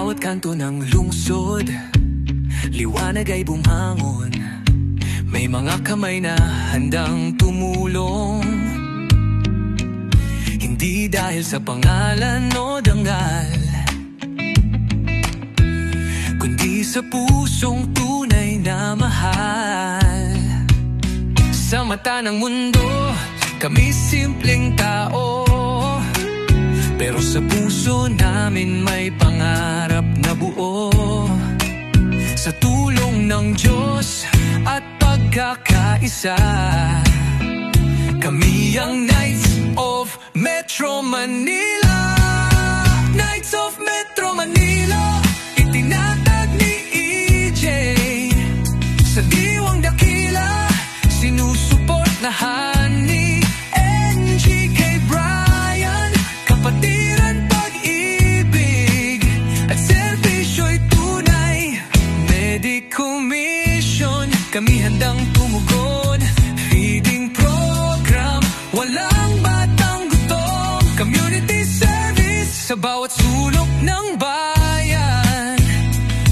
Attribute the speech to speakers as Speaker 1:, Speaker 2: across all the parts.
Speaker 1: bawat kanto ng lungsod, liwanag ay bumangon. May mga kamay na handang tumulong, hindi dahil sa pangalan o dangal, kundi sa pusong tunay na mahal. Sa mata ng mundo, kami simpleng tao, pero sa puso namin may pangarap na buo. Sa tulong ng Diyos at pagkakaisa, kami ang Knights of Metro Manila. Knights of Metro Manila, itinatag ni EJ. Sa diwang dakila, sinusuportahan ni NGK Brian. Kapatiran, pag-ibig at serbisyo'y tunay. Medical mission, kami handang tumugon. Feeding program, walang batang gutom. Community service sa bawat sulok ng bayan.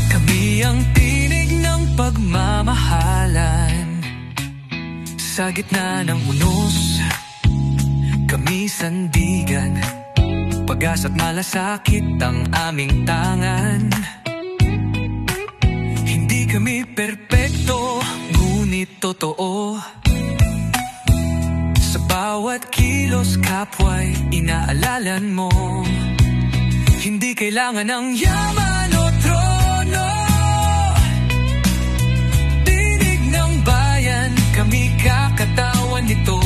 Speaker 1: Kami ang tinig ng pagmamahalan. Sa gitna ng unos, kami sandigan. Pag-asa't malasakit ang aming tangan. Hindi kami perpekto, ngunit totoo. Sa bawat kilos kapwa'y inaalalan mo. Hindi kailangan ng yaman o trono. Tinig ng bayan, kami kakatawan nito.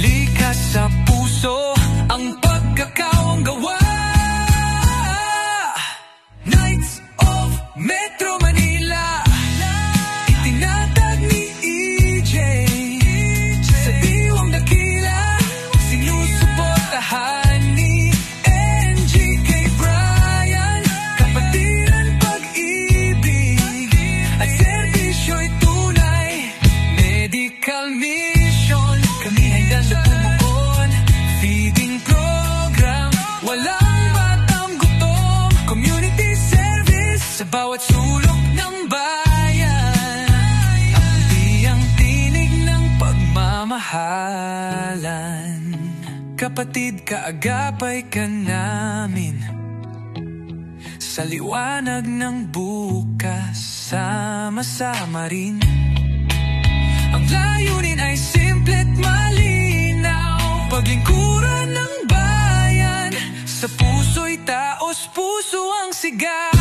Speaker 1: Likas sa puso ang pagkakaong gawa. Knights of Metro Manila, itinatag ni EJ. Sa diwang dakila, sinusuportahan ni NGK Brian. Kapatiran, pag-ibig at serbisyo'y tunay. Medical mission, kami handang tumugon. Feeding program, walang batang gutom. Community service sa bawat sulok ng bayan. Ang tinig ng pagmamahalan. Kapatid, kaagapay ka namin. Sa liwanag ng bukas, sama-sama rin. Ang layunin ay simple't malinaw. Paglingkuran ng bayan, sa puso'y taos puso ang sigaw.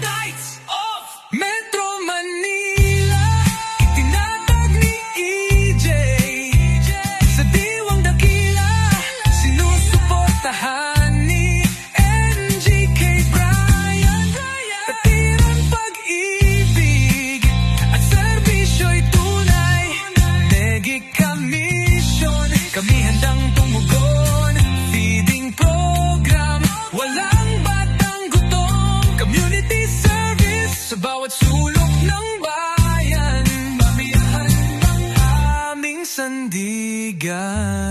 Speaker 1: Knights of Metro Manila, itinatag ni EJ. Sa diwang dakila, sinusuportahan ni NGK Brian. Kapatiran, pag-ibig at serbisyo'y tunay. Medical mission, kami handang tumugon. Feeding program, walang batang gutom. Community service sa bawat sulok ng bayan. Mamiyahan ang aming sandigan.